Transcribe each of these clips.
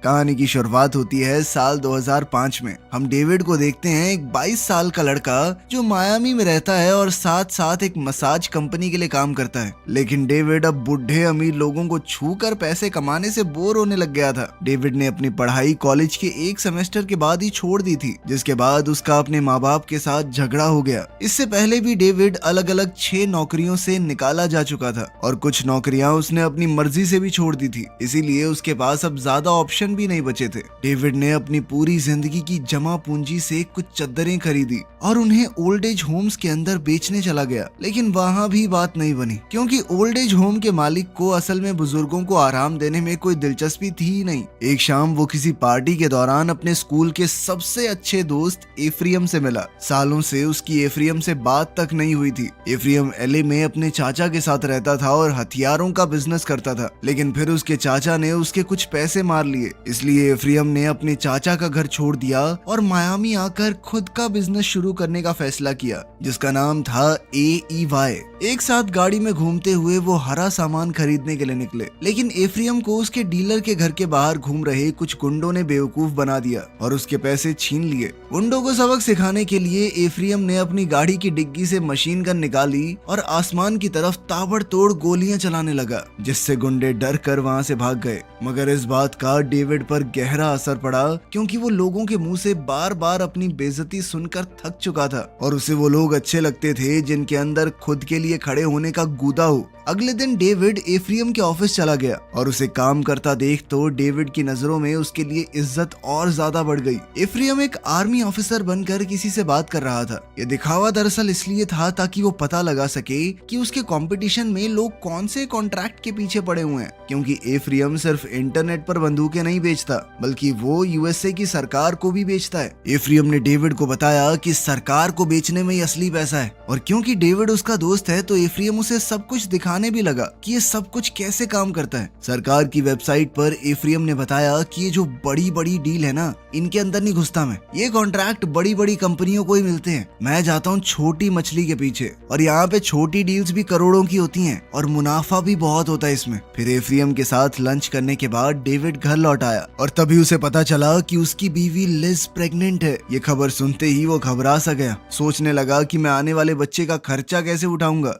कहानी की शुरुआत होती है साल 2005 में। हम डेविड को देखते हैं, एक 22 साल का लड़का जो मायामी में रहता है और साथ साथ एक मसाज कंपनी के लिए काम करता है। लेकिन डेविड अब बुढ़े अमीर लोगों को छूकर पैसे कमाने से बोर होने लग गया था। डेविड ने अपनी पढ़ाई कॉलेज के एक सेमेस्टर के बाद ही छोड़ दी थी, जिसके बाद उसका अपने माँ बाप के साथ झगड़ा हो गया। इससे पहले भी डेविड अलग अलग 6 नौकरियों से निकाला जा चुका था और कुछ नौकरियां उसने अपनी मर्जी से भी छोड़ दी थी, इसीलिए उसके पास अब ज्यादा ऑप्शन भी नहीं बचे थे। डेविड ने अपनी पूरी जिंदगी की जमा पूंजी से कुछ चद्दरें खरीदी और उन्हें ओल्ड एज होम्स के अंदर बेचने चला गया। लेकिन वहाँ भी बात नहीं बनी, क्योंकि ओल्ड एज होम के मालिक को असल में बुजुर्गों को आराम देने में कोई दिलचस्पी थी ही नहीं। एक शाम वो किसी पार्टी के दौरान अपने स्कूल के सबसे अच्छे दोस्त एफ्रियम से मिला। सालों से उसकी एफ्रियम से बात तक नहीं हुई थी। एफ्रियम एलए में अपने चाचा के साथ रहता था और हथियारों का बिजनेस करता था, लेकिन फिर उसके चाचा ने उसके कुछ पैसे मार लिए। इसलिए एफ्रियम ने अपने चाचा का घर छोड़ दिया और मायामी आकर खुद का बिजनेस शुरू करने का फैसला किया, जिसका नाम था AEY। एक साथ गाड़ी में घूमते हुए वो हरा सामान खरीदने के लिए निकले, लेकिन एफ्रियम को उसके डीलर के घर के बाहर घूम रहे कुछ गुंडों ने बेवकूफ बना दिया और उसके पैसे छीन लिए। गुंडों को सबक सिखाने के लिए एफ्रियम ने अपनी गाड़ी की डिग्गी से मशीन गन निकाली और आसमान की तरफ ताबड़तोड़ गोलियां चलाने लगा, जिससे गुंडे डर कर वहां से भाग गए। मगर इस बात का डेविड पर गहरा असर पड़ा, क्योंकि वो लोगों के मुंह से बार बार अपनी बेइज्जती सुनकर थक चुका था और उसे वो लोग अच्छे लगते थे जिनके अंदर खुद के लिए खड़े होने का गुदा हो। अगले दिन डेविड एफ्रियम के ऑफिस चला गया और उसे काम करता देख तो डेविड की नजरों में उसके लिए इज्जत और ज्यादा बढ़ गई। एफ्रियम एक आर्मी ऑफिसर बनकर किसी से बात कर रहा था। ये दिखावा दरअसल इसलिए था ताकि वो पता लगा सके कि उसके कंपटीशन में लोग कौन से कॉन्ट्रैक्ट के पीछे पड़े हुए हैं, क्योंकि एफ्रियम सिर्फ इंटरनेट पर बंदूकें नहीं बेचता, बल्कि वो यूएसए की सरकार को भी बेचता है। एफ्रियम ने डेविड को बताया कि सरकार को बेचने में ही असली पैसा है, और क्योंकि डेविड उसका दोस्त है तो एफ्रियम उसे सब कुछ दिखाने भी लगा कि ये सब कुछ कैसे काम करता है। सरकार की वेबसाइट पर एफ्रियम ने बताया कि ये जो बड़ी बड़ी डील है ना, इनके अंदर नहीं घुसता मैं। ये कॉन्ट्रैक्ट बड़ी बड़ी कंपनियों को ही मिलते हैं, मैं जाता हूँ छोटी मछली के पीछे, और यहाँ पे छोटी डील्स भी करोड़ों की होती हैं और मुनाफा भी बहुत होता है इसमें। फिर एफ्रियम के साथ लंच करने के बाद डेविड घर लौट आया और तभी उसे पता चला कि उसकी बीवी लिज प्रेग्नेंट है। ये खबर सुनते ही वो घबरा सा गया, सोचने लगा कि मैं आने वाले बच्चे का खर्चा कैसे उठाऊंगा।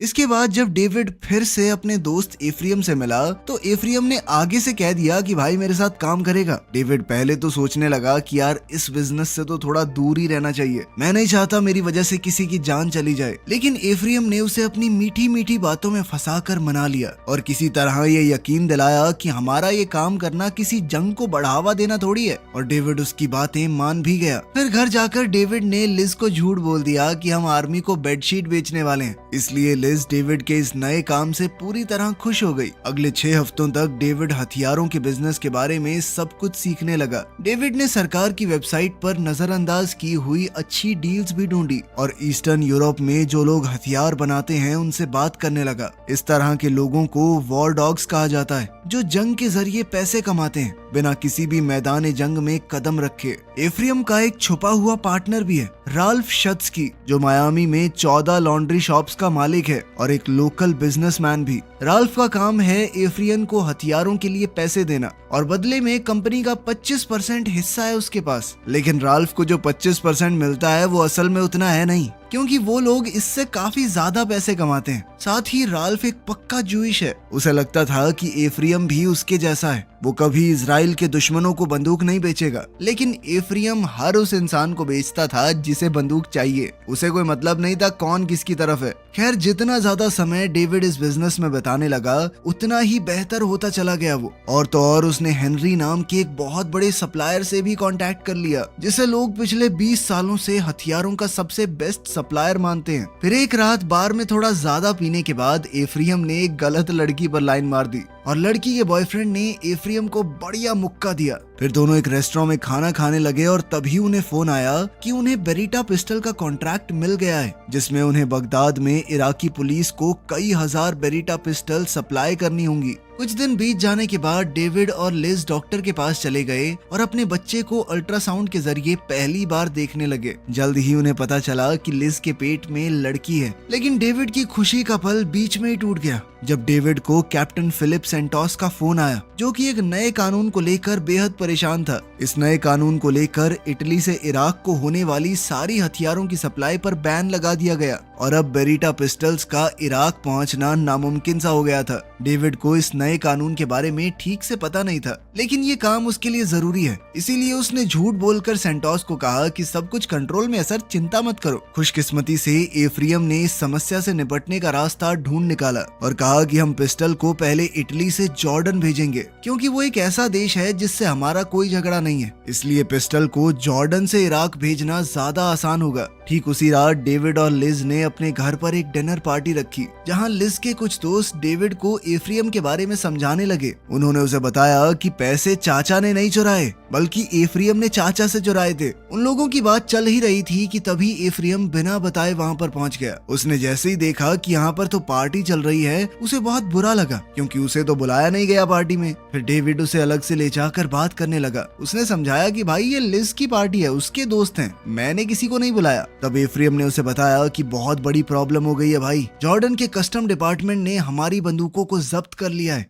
इसके बाद जब डेविड फिर से अपने दोस्त एफ्रियम से मिला तो एफ्रियम ने आगे से कह दिया कि भाई मेरे साथ काम करेगा। डेविड पहले तो सोचने लगा कि यार इस बिजनेस से तो थोड़ा दूर ही रहना चाहिए, मैं नहीं चाहता मेरी वजह से किसी की जान चली जाए। लेकिन एफ्रियम ने उसे अपनी मीठी मीठी बातों में फंसाकर मना लिया और किसी तरह ये यकीन दिलाया कि हमारा ये काम करना किसी जंग को बढ़ावा देना थोड़ी है, और डेविड उसकी बातें मान भी गया। फिर घर जाकर डेविड ने लिज को झूठ बोल दिया कि हम आर्मी को बेडशीट बेचने वाले हैं, इसलिए डेविड के इस नए काम से पूरी तरह खुश हो गई। अगले 6 हफ्तों तक डेविड हथियारों के बिजनेस के बारे में सब कुछ सीखने लगा। डेविड ने सरकार की वेबसाइट पर नजरअंदाज की हुई अच्छी डील्स भी ढूंढी और ईस्टर्न यूरोप में जो लोग हथियार बनाते हैं उनसे बात करने लगा। इस तरह के लोगों को वॉर डॉग्स कहा जाता है, जो जंग के जरिए पैसे कमाते हैं बिना किसी भी मैदान जंग में कदम रखे। एफ्रियम का एक छुपा हुआ पार्टनर भी है, राल्फ शत्स्की, जो मायामी में 14 लॉन्ड्री शॉप्स का मालिक है और एक लोकल बिजनेसमैन भी। राल्फ का काम है एफ्रियन को हथियारों के लिए पैसे देना और बदले में कंपनी का 25% हिस्सा है उसके पास। लेकिन राल्फ को जो 25% मिलता है वो असल में उतना है नहीं, क्योंकि वो लोग इससे काफी ज्यादा पैसे कमाते हैं। साथ ही राल्फ एक पक्का जूइश है। उसे लगता था कि एफ्रियम भी उसके जैसा है, वो कभी इजराइल के दुश्मनों को बंदूक नहीं बेचेगा। लेकिन एफ्रियम हर उस इंसान को बेचता था जिसे बंदूक चाहिए, उसे कोई मतलब नहीं था कौन किसकी तरफ है। खैर, जितना ज्यादा समय डेविड इस बिजनेस में बिताने लगा उतना ही बेहतर होता चला गया वो। और तो और उसने हेनरी नाम के एक बहुत बड़े सप्लायर से भी कांटेक्ट कर लिया, जिसे लोग पिछले 20 सालों से हथियारों का सबसे बेस्ट सप्लायर मानते हैं। फिर एक रात बार में थोड़ा ज्यादा पीने के बाद एफ्रियम ने एक गलत लड़की पर लाइन मार दी और लड़की के बॉयफ्रेंड ने एफ्रियम को बढ़िया मुक्का दिया। फिर दोनों एक रेस्टोरेंट में खाना खाने लगे और तभी उन्हें फोन आया कि उन्हें बेरिटा पिस्टल का कॉन्ट्रैक्ट मिल गया है, जिसमें उन्हें बगदाद में इराकी पुलिस को कई हजार बेरिटा पिस्टल सप्लाई करनी होंगी। कुछ दिन बीत जाने के बाद डेविड और लिज डॉक्टर के पास चले गए और अपने बच्चे को अल्ट्रासाउंड के जरिए पहली बार देखने लगे। जल्द ही उन्हें पता चला कि लिज के पेट में लड़की है, लेकिन डेविड की खुशी का पल बीच में ही टूट गया। जब डेविड को कैप्टन फिलिप सेंटोस का फोन आया, जो कि एक नए कानून को लेकर बेहद परेशान था। इस नए कानून को लेकर इटली से इराक को होने वाली सारी हथियारों की सप्लाई पर बैन लगा दिया गया और अब बेरिटा पिस्टल्स का इराक पहुंचना नामुमकिन सा हो गया था। डेविड को इस नए कानून के बारे में ठीक से पता नहीं था, लेकिन ये काम उसके लिए जरूरी है, इसीलिए उसने झूठ बोलकर सेंटोस को कहा कि सब कुछ कंट्रोल में है सर, चिंता मत करो। खुशकिस्मती से एफ्रियम ने इस समस्या से निपटने का रास्ता ढूंढ निकाला और कहा कि हम पिस्टल को पहले इटली से जॉर्डन भेजेंगे, क्योंकि वो एक ऐसा देश है जिससे हमारा कोई झगड़ा नहीं है, इसलिए पिस्टल को जॉर्डन से इराक भेजना ज्यादा आसान होगा। ठीक उसी रात डेविड और लिज ने अपने घर पर एक डिनर पार्टी रखी, जहां लिज के कुछ दोस्त डेविड को एफ्रियम के बारे में समझाने लगे। उन्होंने उसे बताया कि पैसे चाचा ने नहीं चुराए, बल्कि एफ्रियम ने चाचा से चुराए थे। उन लोगों की बात चल ही रही थी कि तभी एफ्रियम बिना बताए वहां पर पहुंच गया। उसने जैसे ही देखा कि यहाँ पर तो पार्टी चल रही है, उसे बहुत बुरा लगा, क्योंकि उसे तो बुलाया नहीं गया पार्टी में। फिर डेविड उसे अलग से ले जाकर बात करने लगा। उसने समझाया कि भाई ये लिज की पार्टी है, उसके दोस्त हैं, मैंने किसी को नहीं बुलाया। तब एफ्रियम ने उसे बताया कि बहुत बड़ी प्रॉब्लम हो गई है भाई, जॉर्डन के कस्टम डिपार्टमेंट ने हमारी बंदूकों को जब्त कर लिया है।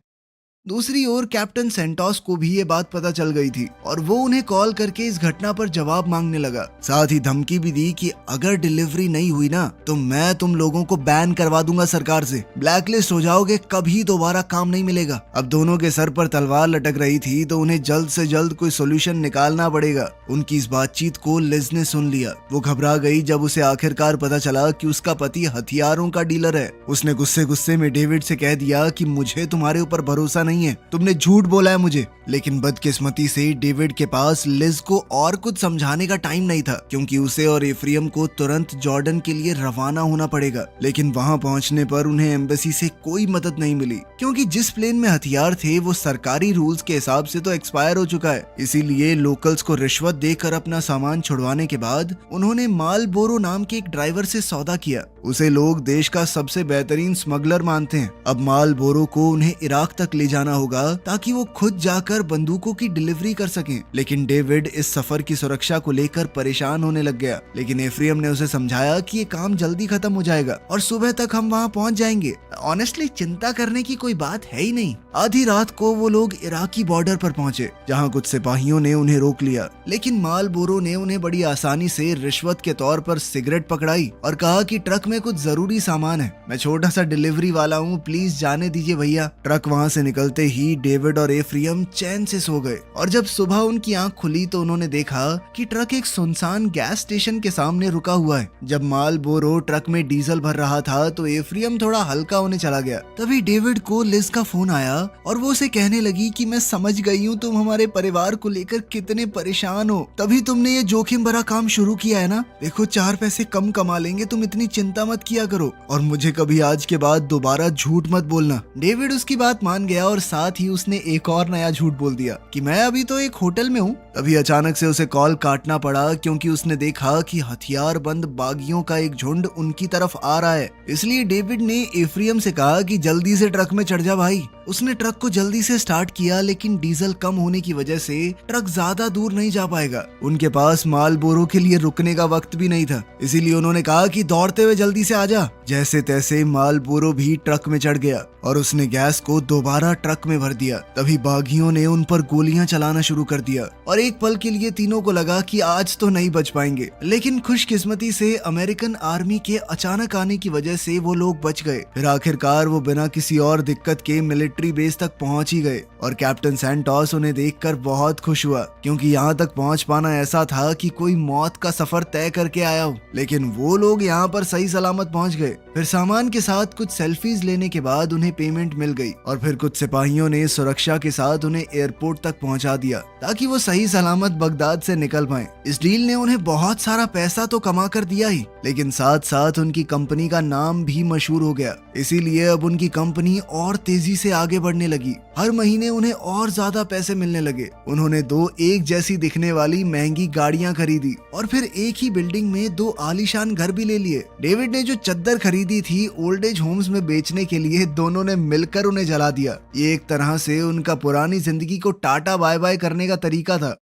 दूसरी ओर कैप्टन सेंटोस को भी ये बात पता चल गई थी और वो उन्हें कॉल करके इस घटना पर जवाब मांगने लगा। साथ ही धमकी भी दी कि अगर डिलीवरी नहीं हुई ना तो मैं तुम लोगों को बैन करवा दूंगा सरकार से, ब्लैकलिस्ट हो जाओगे, कभी दोबारा काम नहीं मिलेगा। अब दोनों के सर पर तलवार लटक रही थी तो उन्हें जल्द से जल्द कोई सोल्यूशन निकालना पड़ेगा। उनकी इस बातचीत को लिज ने सुन लिया। वो घबरा गई जब उसे आखिरकार पता चला कि उसका पति हथियारों का डीलर है। उसने गुस्से गुस्से में डेविड से कह दिया कि मुझे तुम्हारे ऊपर भरोसा नहीं है, तुमने झूठ बोला है मुझे। लेकिन बदकिस्मती से डेविड के पास लिज को और कुछ समझाने का टाइम नहीं था, क्योंकि उसे और एफ्रियम को तुरंत जॉर्डन के लिए रवाना होना पड़ेगा। लेकिन वहां पहुंचने पर उन्हें एम्बेसी से कोई मदद नहीं मिली, क्योंकि जिस प्लेन में हथियार थे वो सरकारी रूल्स के हिसाब से तो एक्सपायर हो चुका है। इसीलिए लोकल्स को रिश्वत देकर अपना सामान छुड़वाने के बाद उन्होंने मालबोरो नाम के एक ड्राइवर से सौदा किया। उसे लोग देश का सबसे बेहतरीन स्मगलर मानते हैं। अब मालबोरो को उन्हें इराक तक ले जाना होगा ताकि वो खुद जाकर बंदूकों की डिलीवरी कर सकें। लेकिन डेविड इस सफर की सुरक्षा को लेकर परेशान होने लग गया। लेकिन एफ्रियम ने उसे समझाया कि ये काम जल्दी खत्म हो जाएगा और सुबह तक हम वहाँ पहुँच जाएंगे। ऑनेस्टली चिंता करने की कोई बात है ही नहीं। आधी रात को वो लोग इराकी बॉर्डर पर पहुंचे, जहाँ कुछ सिपाहियों ने उन्हें रोक लिया। लेकिन मालबोरो ने उन्हें बड़ी आसानी से रिश्वत के तौर पर सिगरेट पकड़ाई और कहा कि ट्रक में कुछ जरूरी सामान है, मैं छोटा सा डिलीवरी वाला हूँ, प्लीज जाने दीजिए भैया। ट्रक वहाँ से निकलते ही डेविड और एफ्रियम चैन से सो गए और जब सुबह उनकी आंख खुली तो उन्होंने देखा कि ट्रक एक सुनसान गैस स्टेशन के सामने रुका हुआ है। जब मालबोरो ट्रक में डीजल भर रहा था तो एफ्रियम थोड़ा हल्का होने चला गया। तभी डेविड को लिज का फोन आया और वो उसे कहने लगी कि मैं समझ गई हूँ तुम हमारे परिवार को लेकर कितने परेशान हो, तभी तुमने ये जोखिम भरा काम शुरू किया है ना। देखो 4 पैसे कम कमा लेंगे, तुम इतनी चिंता मत किया करो और मुझे कभी आज के बाद दोबारा झूठ मत बोलना। डेविड उसकी बात मान गया और साथ ही उसने एक और नया झूठ बोल दिया कि मैं अभी तो एक होटल में हूँ। तभी अचानक से उसे कॉल काटना पड़ा, क्योंकि उसने देखा कि हथियार बंद बागियों का एक झुंड उनकी तरफ आ रहा है। इसलिए डेविड ने एफ्रियम से कहा कि जल्दी से ट्रक में चढ़ जा भाई। उसने ट्रक को जल्दी से स्टार्ट किया, लेकिन डीजल कम होने की वजह से ट्रक ज्यादा दूर नहीं जा पाएगा। उनके पास मालबोरो के लिए रुकने का वक्त भी नहीं था, इसीलिए उन्होंने कहा कि दौड़ते हुए जल्दी से आजा। जैसे तैसे मालबोरो भी ट्रक में चढ़ गया और उसने गैस को दोबारा ट्रक में भर दिया। तभी बागियों ने उन पर गोलियां चलाना शुरू कर दिया और एक पल के लिए तीनों को लगा कि आज तो नहीं बच पाएंगे। लेकिन खुशकिस्मती से अमेरिकन आर्मी के अचानक आने की वजह से वो लोग बच गए। फिर आखिरकार वो बिना किसी और दिक्कत के मिलिट्री बेस तक पहुंच ही गए और कैप्टन सेंटोस उन्हें देखकर बहुत खुश हुआ, क्योंकि यहाँ तक पहुंच पाना ऐसा था कि कोई मौत का सफर तय करके आया हो। लेकिन वो लोग यहाँ पर सही सलामत पहुंच गए। फिर सामान के साथ कुछ सेल्फीज लेने के बाद उन्हें पेमेंट मिल गई और फिर कुछ सिपाहियों ने सुरक्षा के साथ उन्हें एयरपोर्ट तक पहुंचा दिया ताकि वो सही सलामत बगदाद से निकल पाए। इस डील ने उन्हें बहुत सारा पैसा तो कमा कर दिया ही, लेकिन साथ साथ उनकी कंपनी का नाम भी मशहूर हो गया। इसीलिए अब उनकी कंपनी और तेजी से आगे बढ़ने लगी। हर महीने उन्हें और ज्यादा पैसे मिलने लगे। उन्होंने 2 एक जैसी दिखने वाली महंगी गाड़ियां खरीदी और फिर एक ही बिल्डिंग में 2 आलीशान घर भी ले लिए। डेविड ने जो चद्दर खरीदी थी ओल्ड एज होम्स में बेचने के लिए, दोनों ने मिलकर उन्हें जला दिया। ये एक तरह से उनका पुरानी जिंदगी को टाटा बाय बाय करने का तरीका था।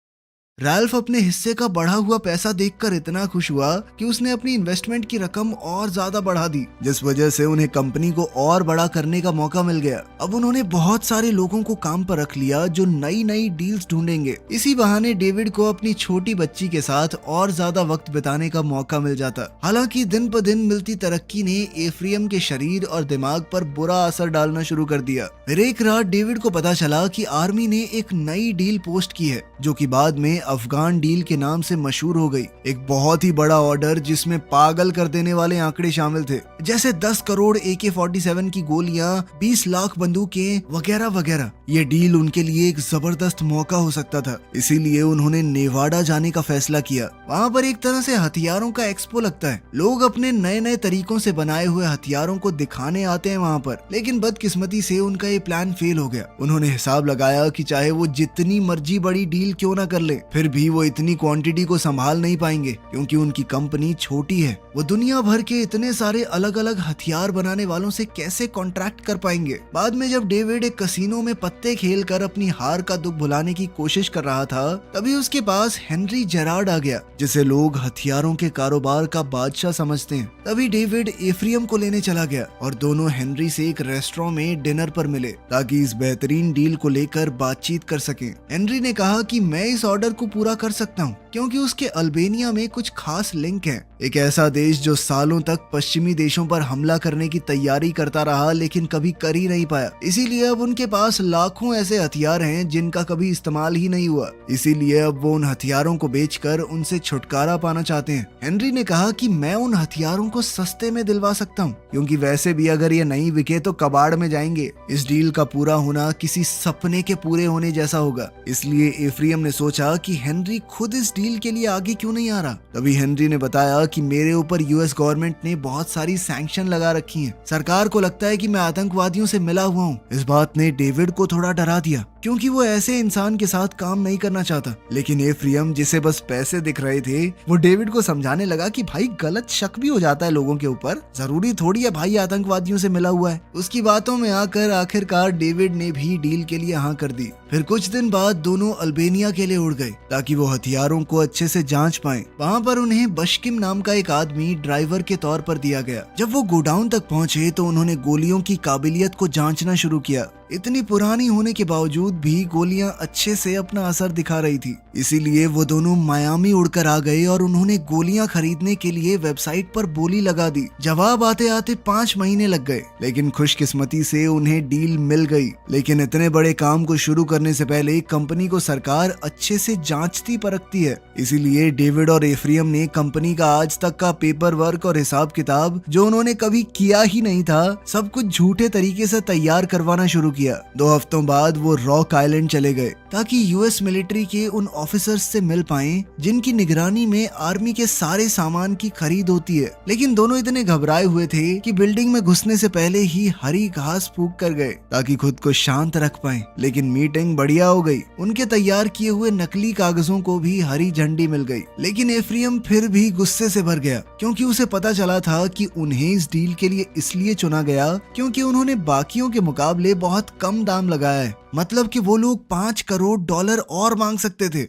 रैल्फ अपने हिस्से का बढ़ा हुआ पैसा देखकर इतना खुश हुआ कि उसने अपनी इन्वेस्टमेंट की रकम और ज्यादा बढ़ा दी, जिस वजह से उन्हें कंपनी को और बड़ा करने का मौका मिल गया। अब उन्होंने बहुत सारे लोगों को काम पर रख लिया जो नई नई डील्स ढूंढेंगे। इसी बहाने डेविड को अपनी छोटी बच्ची के साथ और ज्यादा वक्त बिताने का मौका मिल जाता। हालांकि दिन ब दिन मिलती तरक्की ने एफ्रियम के शरीर और दिमाग पर बुरा असर डालना शुरू कर दिया। फिर एक रात डेविड को पता चला कि आर्मी ने एक नई डील पोस्ट की है जो कि बाद में अफगान डील के नाम से मशहूर हो गई। एक बहुत ही बड़ा ऑर्डर जिसमें पागल कर देने वाले आंकड़े शामिल थे, जैसे 10 करोड़ AK-47 की गोलियां, 20 लाख बंदूकें वगैरह वगैरह। ये डील उनके लिए एक जबरदस्त मौका हो सकता था, इसीलिए उन्होंने नेवाडा जाने का फैसला किया। वहाँ पर एक तरह से हथियारों का एक्सपो लगता है। लोग अपने नए नए तरीकों से बनाए हुए हथियारों को दिखाने आते हैं वहाँ पर। लेकिन बदकिस्मती से उनका ये प्लान फेल हो गया। उन्होंने हिसाब लगाया कि चाहे वो जितनी मर्जी बड़ी डील क्यों ना कर ले, फिर भी वो इतनी क्वांटिटी को संभाल नहीं पाएंगे, क्योंकि उनकी कंपनी छोटी है। वो दुनिया भर के इतने सारे अलग अलग हथियार बनाने वालों से कैसे कॉन्ट्रैक्ट कर पाएंगे। बाद में जब डेविड एक कसीनो में पत्ते खेल कर अपनी हार का दुख भुलाने की कोशिश कर रहा था, तभी उसके पास हेनरी जेरार्ड आ गया, जिसे लोग हथियारों के कारोबार का बादशाह समझते हैं। तभी डेविड एफ्रियम को लेने चला गया और दोनों हेनरी से एक रेस्टोरेंट में डिनर पर मिले ताकि इस बेहतरीन डील को लेकर बातचीत कर सकें। हेनरी ने कहा कि मैं इस ऑर्डर को पूरा कर सकता हूँ क्योंकि उसके अल्बेनिया में कुछ खास लिंक है। एक ऐसा देश जो सालों तक पश्चिमी देशों पर हमला करने की तैयारी करता रहा लेकिन कभी कर ही नहीं पाया। इसीलिए अब उनके पास लाखों ऐसे हथियार हैं जिनका कभी इस्तेमाल ही नहीं हुआ। इसीलिए अब वो उन हथियारों को बेचकर उनसे छुटकारा पाना चाहते हैं। हेनरी ने कहा कि मैं उन हथियारों को सस्ते में दिलवा सकता हूँ, क्योंकि वैसे भी अगर ये नहीं बिके तो कबाड़ में जाएंगे। इस डील का पूरा होना किसी सपने के पूरे होने जैसा होगा। इसलिए एफ्रियम ने सोचा कि हेनरी खुद इस डील के लिए आगे क्यों नहीं आ रहा। तभी हेनरी ने बताया कि मेरे ऊपर US गवर्नमेंट ने बहुत सारी सैंक्शन लगा रखी हैं। सरकार को लगता है कि मैं आतंकवादियों से मिला हुआ हूँ। इस बात ने डेविड को थोड़ा डरा दिया, क्योंकि वो ऐसे इंसान के साथ काम नहीं करना चाहता। लेकिन एफ्रियम, जिसे बस पैसे दिख रहे थे, वो डेविड को समझाने लगा कि भाई गलत शक भी हो जाता है लोगों के ऊपर, जरूरी थोड़ी है भाई आतंकवादियों से मिला हुआ है। उसकी बातों में आकर आखिरकार डेविड ने भी डील के लिए हाँ कर दी। फिर कुछ दिन बाद दोनों अल्बेनिया के लिए उड़ गए ताकि वो हथियारों को अच्छे से जांच पाएं। वहाँ पर उन्हें बशकिम नाम का एक आदमी ड्राइवर के तौर पर दिया गया। जब वो गोडाउन तक पहुँचे तो उन्होंने गोलियों की काबिलियत को जांचना शुरू किया। इतनी पुरानी होने के बावजूद भी गोलियां अच्छे से अपना असर दिखा रही थी। इसीलिए वो दोनों मायामी उड़कर आ गए और उन्होंने गोलियां खरीदने के लिए वेबसाइट पर बोली लगा दी। जवाब आते आते 5 महीने लग गए, लेकिन खुशकिस्मती से उन्हें डील मिल गई। लेकिन इतने बड़े काम को शुरू करने से पहले कंपनी को सरकार अच्छे से जांचती परखती है। इसीलिए डेविड और एफ्रियम ने कंपनी का आज तक का पेपर वर्क और हिसाब किताब, जो उन्होंने कभी किया ही नहीं था, सब कुछ झूठे तरीके से तैयार करवाना शुरू किया। 2 हफ्तों बाद वो रॉक आइलैंड चले गए ताकि US मिलिट्री के उन ऑफिसर्स से मिल पाएं जिनकी निगरानी में आर्मी के सारे सामान की खरीद होती है। लेकिन दोनों इतने घबराए हुए थे कि बिल्डिंग में घुसने से पहले ही हरी घास फूंक कर गए ताकि खुद को शांत रख पाएं। लेकिन मीटिंग बढ़िया हो गई। उनके तैयार किए हुए नकली कागजों को भी हरी झंडी मिल गई। लेकिन एफ्रियम फिर भी गुस्से से भर गया, क्योंकि उसे पता चला था कि उन्हें इस डील के लिए इसलिए चुना गया क्योंकि उन्होंने बाकियों के मुकाबले बहुत कम दाम लगाया है। मतलब कि वो लोग $5 करोड़ और मांग सकते थे।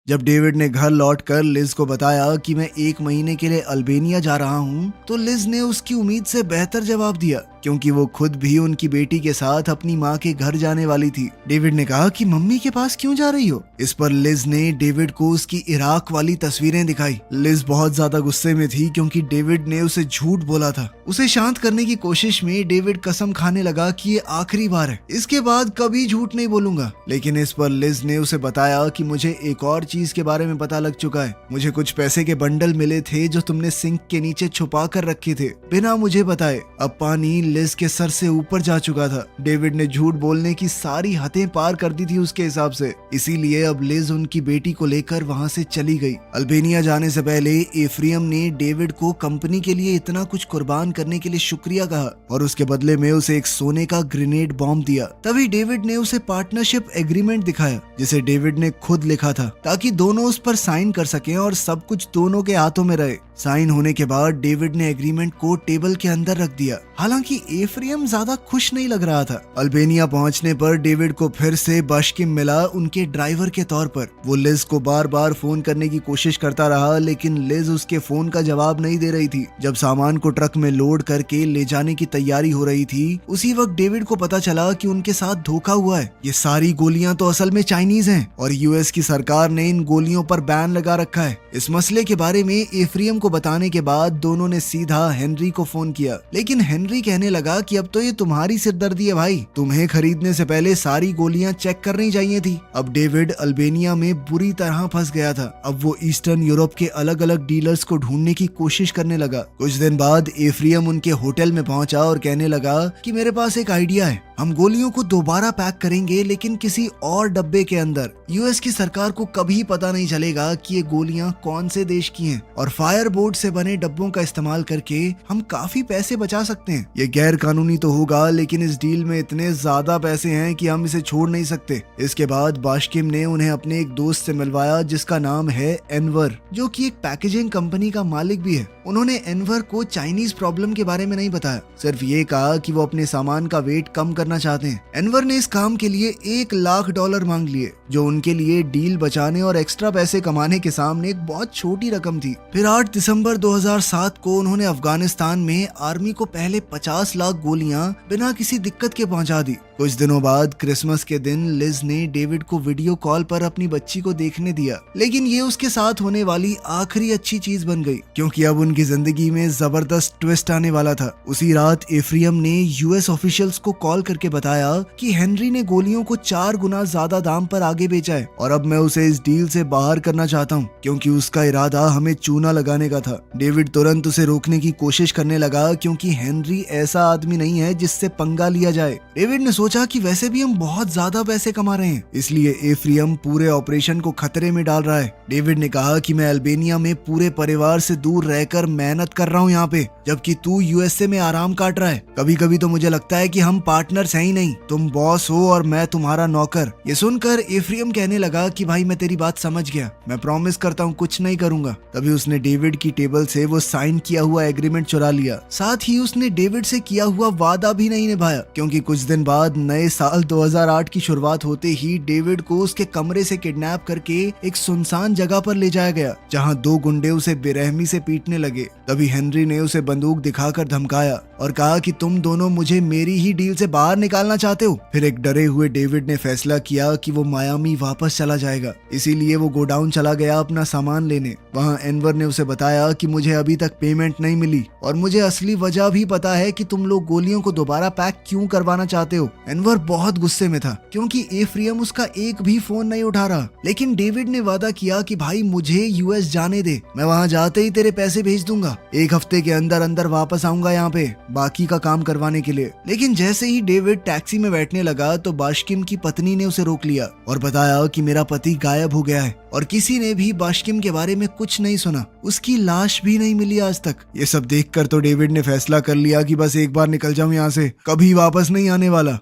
जब डेविड ने घर लौटकर लिज को बताया कि मैं 1 महीने के लिए अल्बेनिया जा रहा हूँ, तो लिज ने उसकी उम्मीद से बेहतर जवाब दिया, क्योंकि वो खुद भी उनकी बेटी के साथ अपनी माँ के घर जाने वाली थी। डेविड ने कहा कि मम्मी के पास क्यों जा रही हो? इस पर लिज ने डेविड को उसकी इराक वाली तस्वीरें दिखाई। लिज बहुत ज्यादा गुस्से में थी क्योंकि डेविड ने उसे झूठ बोला था। उसे शांत करने की कोशिश में डेविड कसम खाने लगा कि ये आखिरी बार है, इसके बाद कभी झूठ नहीं बोलूंगा। लेकिन इस पर लिज ने उसे बताया कि मुझे एक और चीज के बारे में पता लग चुका है। मुझे कुछ पैसे के बंडल मिले थे जो तुमने सिंक के नीचे छुपा कर रखे थे बिना मुझे बताए। अब पानी लिज के सर से ऊपर जा चुका था। डेविड ने झूठ बोलने की सारी हदें पार कर दी थी उसके हिसाब से। इसीलिए अब लिज उनकी बेटी को लेकर वहाँ से चली गई। अल्बेनिया जाने से पहले एफ्रियम ने डेविड को कंपनी के लिए इतना कुछ कुर्बान करने के लिए शुक्रिया कहा और उसके बदले में उसे एक सोने का ग्रेनेड बॉम्ब दिया। तभी डेविड ने उसे पार्टनरशिप एग्रीमेंट दिखाया जिसे डेविड ने खुद लिखा था ताकि दोनों उस पर साइन कर सकें और सब कुछ दोनों के हाथों में रहे। साइन होने के बाद डेविड ने एग्रीमेंट को टेबल के अंदर रख दिया। हालांकि एफ्रेम ज्यादा खुश नहीं लग रहा था। अल्बेनिया पहुंचने पर डेविड को फिर से बाशकिम मिला उनके ड्राइवर के तौर पर। वो लिज को बार बार फोन करने की कोशिश करता रहा, लेकिन लिज उसके फोन का जवाब नहीं दे रही थी। जब सामान को ट्रक में लोड करके ले जाने की तैयारी हो रही थी, उसी वक्त डेविड को पता चला कि उनके साथ धोखा हुआ है। ये सारी गोलियां तो असल में चाइनीज हैं और यूएस की सरकार ने इन गोलियों पर बैन लगा रखा है। इस मसले के बारे में एफ्रेम को बताने के बाद दोनों ने सीधा हेनरी को फोन किया, लेकिन हेनरी कहने लगा कि अब तो ये तुम्हारी सिरदर्दी है भाई, तुम्हें खरीदने से पहले सारी गोलियां चेक करनी चाहिए थी। अब डेविड अल्बेनिया में बुरी तरह फंस गया था। अब वो ईस्टर्न यूरोप के अलग अलग डीलर्स को ढूंढने की कोशिश करने लगा। कुछ दिन बाद एफ्रेम उनके होटल में पहुंचा और कहने लगा कि मेरे पास एक आइडिया है, हम गोलियों को दोबारा पैक करेंगे लेकिन किसी और डब्बे के अंदर। यूएस की सरकार को कभी पता नहीं चलेगा कि ये गोलियां कौन से देश की हैं और फायर बोर्ड से बने डब्बों का इस्तेमाल करके हम काफी पैसे बचा सकते हैं। ये गैर कानूनी तो होगा, लेकिन इस डील में इतने ज्यादा पैसे हैं कि हम इसे छोड़ नहीं सकते। इसके बाद बाशकिम ने उन्हें अपने एक दोस्त से मिलवाया जिसका नाम है एनवर, जो कि एक पैकेजिंग कंपनी का मालिक भी है। उन्होंने एनवर को चाइनीज प्रॉब्लम के बारे में नहीं बताया, सिर्फ ये कहा कि वो अपने सामान का वेट कम करना चाहते हैं। एनवर ने इस काम के लिए $1,00,000 मांग लिए, जो उनके लिए डील बचाने और एक्स्ट्रा पैसे कमाने के सामने एक बहुत छोटी रकम थी। फिर 8 दिसंबर 2007 को उन्होंने अफगानिस्तान में आर्मी को पहले 50 लाख गोलियां बिना किसी दिक्कत के पहुंचा दी। कुछ दिनों बाद क्रिसमस के दिन लिज ने डेविड को वीडियो कॉल पर अपनी बच्ची को देखने दिया, लेकिन ये उसके साथ होने वाली आखिरी अच्छी चीज बन गई, क्योंकि अब उनकी जिंदगी में जबरदस्त ट्विस्ट आने वाला था। उसी रात एफ्रेम ने यूएस ऑफिशियल्स को कॉल करके बताया कि हेनरी ने गोलियों को 4 गुना ज्यादा दाम पर आगे बेचा है और अब मैं उसे इस डील से बाहर करना चाहता हूँ, क्योंकि उसका इरादा हमें चूना लगाने का था। डेविड तुरंत उसे रोकने की कोशिश करने लगा, क्योंकि हेनरी ऐसा आदमी नहीं है जिससे पंगा लिया जाए। डेविड ने सोचा कि वैसे भी हम बहुत ज्यादा पैसे कमा रहे हैं, इसलिए एफ्रेम पूरे ऑपरेशन को खतरे में डाल रहा है। डेविड ने कहा कि मैं अल्बेनिया में पूरे परिवार से दूर रहकर मेहनत कर रहा हूँ यहाँ पे, जबकि तू यूएसए में आराम काट रहा है। कभी कभी तो मुझे लगता है कि हम पार्टनर्स हैं ही नहीं, तुम बॉस हो और मैं तुम्हारा नौकर। ये सुनकर एफ्रेम कहने लगा कि भाई मैं तेरी बात समझ गया, मैं प्रॉमिस करता हूँ कुछ नहीं करूंगा। तभी उसने डेविड की टेबल से वो साइन किया हुआ एग्रीमेंट चुरा लिया। साथ ही उसने डेविड से किया हुआ वादा भी नहीं निभाया, क्योंकि कुछ दिन बाद नए साल 2008 की शुरुआत होते ही डेविड को उसके कमरे से किडनैप करके एक सुनसान जगह पर ले जाया गया, जहां 2 गुंडे उसे बेरहमी से पीटने लगे। तभी हेनरी ने उसे बंदूक दिखाकर धमकाया और कहा कि तुम दोनों मुझे मेरी ही डील से बाहर निकालना चाहते हो। फिर एक डरे हुए डेविड ने फैसला किया कि वो मायामी वापस चला जाएगा, इसीलिए वो गोडाउन चला गया अपना सामान लेने। वहाँ एनवर ने उसे बताया कि मुझे अभी तक पेमेंट नहीं मिली और मुझे असली वजह भी पता है कि तुम लोग गोलियों को दोबारा पैक क्यों करवाना चाहते हो। एनवर बहुत गुस्से में था, क्योंकि एफ्रेम उसका एक भी फोन नहीं उठा रहा। लेकिन डेविड ने वादा किया कि भाई मुझे यूएस जाने दे, मैं वहाँ जाते ही तेरे पैसे भेज दूंगा, 1 हफ्ते के अंदर अंदर वापस आऊंगा यहाँ पे बाकी का काम करवाने के लिए। लेकिन जैसे ही डेविड टैक्सी में बैठने लगा तो बाशकिम की पत्नी ने उसे रोक लिया और बताया कि मेरा पति गायब हो गया है और किसी ने भी बाशकिम के बारे में कुछ नहीं सुना, उसकी लाश भी नहीं मिली आज तक। ये सब देखकर तो डेविड ने फैसला कर लिया कि बस एक बार निकल जाऊं यहाँ से, कभी वापस नहीं आने वाला।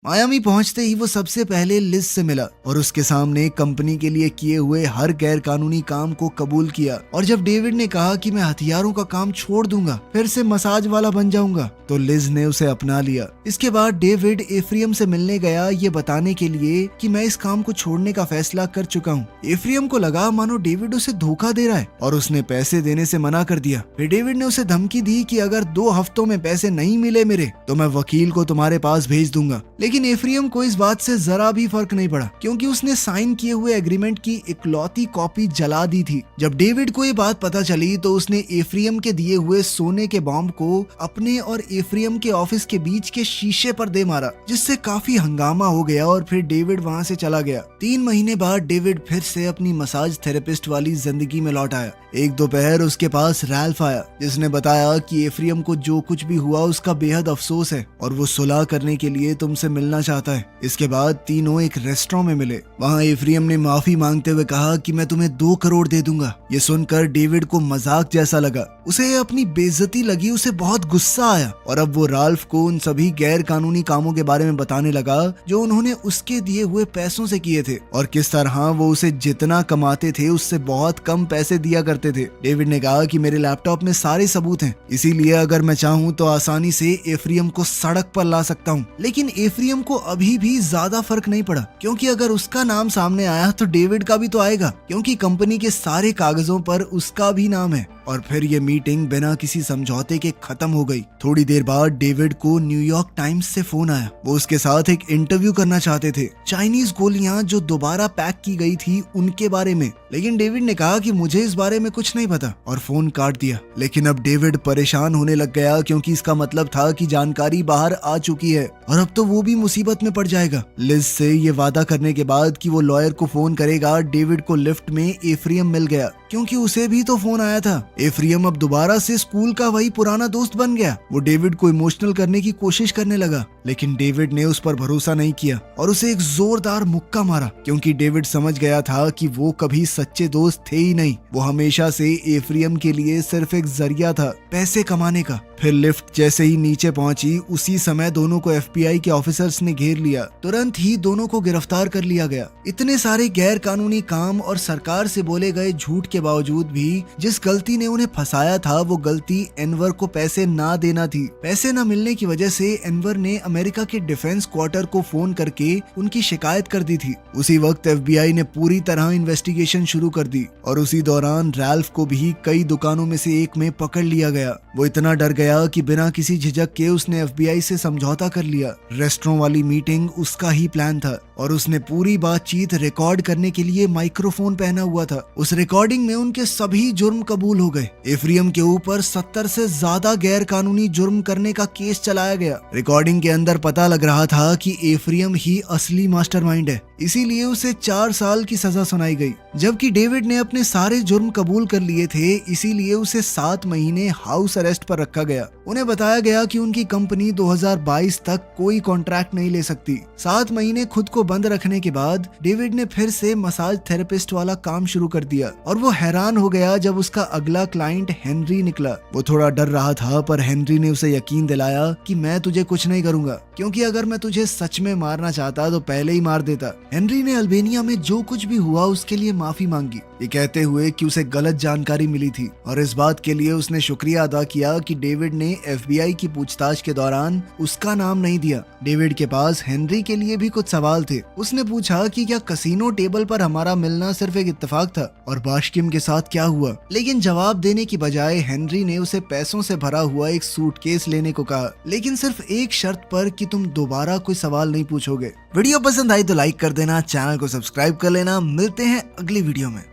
मायामी पहुंचते ही वो सबसे पहले लिज से मिला और उसके सामने कंपनी के लिए किए हुए हर गैर कानूनी काम को कबूल किया। और जब डेविड ने कहा कि मैं हथियारों का काम छोड़ दूंगा, फिर से मसाज वाला बन जाऊंगा, तो लिज ने उसे अपना लिया। इसके बाद डेविड एफ्रेम से मिलने गया ये बताने के लिए कि मैं इस काम को छोड़ने का फैसला कर चुका हूँ। एफ्रेम को लगा मानो डेविड उसे धोखा दे रहा है और उसने पैसे देने से मना कर दिया। फिर डेविड ने उसे धमकी दी कि अगर 2 हफ्तों में पैसे नहीं मिले मेरे, तो मैं वकील को तुम्हारे पास भेज दूंगा। लेकिन एफ्रेम को इस बात से जरा भी फर्क नहीं पड़ा, क्योंकि उसने साइन किए हुए एग्रीमेंट की इकलौती कॉपी जला दी थी। जब डेविड को ये बात पता चली तो उसने एफ्रेम के दिए हुए सोने के बॉम्ब को अपने और एफ्रेम के ऑफिस के बीच के शीशे पर दे मारा, जिससे काफी हंगामा हो गया और फिर डेविड वहाँ से चला गया। 3 महीने बाद डेविड फिर से अपनी मसाज थेरेपिस्ट वाली जिंदगी में लौट आया। एक दोपहर उसके पास रैल्फ आया, जिसने बताया कि एफ्रेम को जो कुछ भी हुआ उसका बेहद अफसोस है और वो सुलह करने के लिए तुमसे मिलने मिलना चाहता है। इसके बाद तीनों एक रेस्टोरेंट में मिले। वहाँ एफ्रियम ने माफी मांगते हुए कहा कि मैं तुम्हें 2 करोड़ दे दूंगा। ये सुनकर डेविड को मजाक जैसा लगा, उसे अपनी बेइज्जती लगी, उसे बहुत गुस्सा आया और अब वो राल्फ को उन सभी गैर कानूनी कामों के बारे में बताने लगा जो उन्होंने उसके दिए हुए पैसों से किए थे और किस तरह वो उसे जितना कमाते थे उससे बहुत कम पैसे दिया करते थे। डेविड ने कहा कि मेरे लैपटॉप में सारे सबूत हैं, इसीलिए अगर मैं चाहूँ तो आसानी से एफ्रियम को सड़क पर ला सकता हूँ। लेकिन एफ्रियम को अभी भी ज्यादा फर्क नहीं पड़ा, क्योंकि अगर उसका नाम सामने आया तो डेविड का भी तो आएगा, क्योंकि कंपनी के सारे कागजों पर उसका भी नाम है। और फिर ये मीटिंग बिना किसी समझौते के खत्म हो गई। थोड़ी देर बाद डेविड को न्यूयॉर्क टाइम्स से फोन आया। वो उसके साथ एक इंटरव्यू करना चाहते थे, चाइनीज गोलियां जो दोबारा पैक की गई थी उनके बारे में। लेकिन डेविड ने कहा कि मुझे इस बारे में कुछ नहीं पता और फोन काट दिया। लेकिन अब डेविड परेशान होने लग गया, क्योंकि इसका मतलब था कि जानकारी बाहर आ चुकी है और अब तो वो भी मुसीबत में पड़ जाएगा। लिज से ये वादा करने के बाद कि वो लॉयर को फोन करेगा, डेविड को लिफ्ट में एफ्रियम मिल गया, क्योंकि उसे भी तो फोन आया था। एफ्रियम अब दोबारा से स्कूल का वही पुराना दोस्त बन गया। वो डेविड को इमोशनल करने की कोशिश करने लगा, लेकिन डेविड ने उस पर भरोसा नहीं किया और उसे एक जोरदार मुक्का मारा, क्योंकि डेविड समझ गया था कि वो कभी सच्चे दोस्त थे ही नहीं। वो हमेशा से एफ्रियम के लिए सिर्फ एक जरिया था पैसे कमाने का। फिर लिफ्ट जैसे ही नीचे पहुंची, उसी समय दोनों को FBI के ऑफिसर्स ने घेर लिया। तुरंत ही दोनों को गिरफ्तार कर लिया गया। इतने सारे गैर कानूनी काम और सरकार से बोले गए झूठ के बावजूद भी जिस गलती ने उन्हें फंसाया था, वो गलती एनवर को पैसे ना देना थी। पैसे न मिलने की वजह से एनवर ने अमेरिका के डिफेंस क्वार्टर को फोन करके उनकी शिकायत कर दी थी। उसी वक्त FBI ने पूरी तरह इन्वेस्टिगेशन शुरू कर दी और उसी दौरान रैल्फ को भी कई दुकानों में से एक में पकड़ लिया गया। वो इतना डर गया कि बिना किसी झिझक के उसने FBI से समझौता कर लिया। रेस्टोरेंट वाली मीटिंग उसका ही प्लान था और उसने पूरी बातचीत रिकॉर्ड करने के लिए माइक्रोफोन पहना हुआ था। उस रिकॉर्डिंग में उनके सभी जुर्म कबूल हो गए। एफ्रियम के ऊपर 70 से ज्यादा गैर कानूनी जुर्म करने का केस चलाया गया। रिकॉर्डिंग के अंदर पता लग रहा था कि एफ्रियम ही असली मास्टरमाइंड है, इसीलिए उसे 4 साल की सजा सुनाई गई। जबकि डेविड ने अपने सारे जुर्म कबूल कर लिए थे, इसीलिए उसे 7 महीने हाउस अरेस्ट पर रखा गया। उन्हें बताया गया कि उनकी कंपनी 2022 तक कोई कॉन्ट्रैक्ट नहीं ले सकती। 7 महीने खुद को बंद रखने के बाद डेविड ने फिर से मसाज थेरेपिस्ट वाला काम शुरू कर दिया और वो हैरान हो गया जब उसका अगला क्लाइंट हेनरी निकला। वो थोड़ा डर रहा था, पर हेनरी ने उसे यकीन दिलाया कि मैं तुझे कुछ नहीं करूंगा, क्योंकि अगर मैं तुझे सच में मारना चाहता तो पहले ही मार देता। हेनरी ने अल्बेनिया में जो कुछ भी हुआ उसके लिए माफी मांगी, ये कहते हुए कि उसे गलत जानकारी मिली थी और इस बात के लिए उसने शुक्रिया अदा किया कि डेविड ने FBI की पूछताछ के दौरान उसका नाम नहीं दिया। डेविड के पास हेनरी के लिए भी कुछ सवाल थे। उसने पूछा कि क्या कसिनो टेबल पर हमारा मिलना सिर्फ एक इत्तेफाक था और बाशकिम के साथ क्या हुआ, लेकिन जवाब देने की बजाय हेनरी ने उसे पैसों से भरा हुआ एक सूटकेस लेने को कहा, लेकिन सिर्फ एक शर्त पर कि तुम दोबारा कोई सवाल नहीं पूछोगे। वीडियो पसंद आई तो लाइक कर देना, चैनल को सब्सक्राइब कर लेना। मिलते हैं अगली वीडियो में।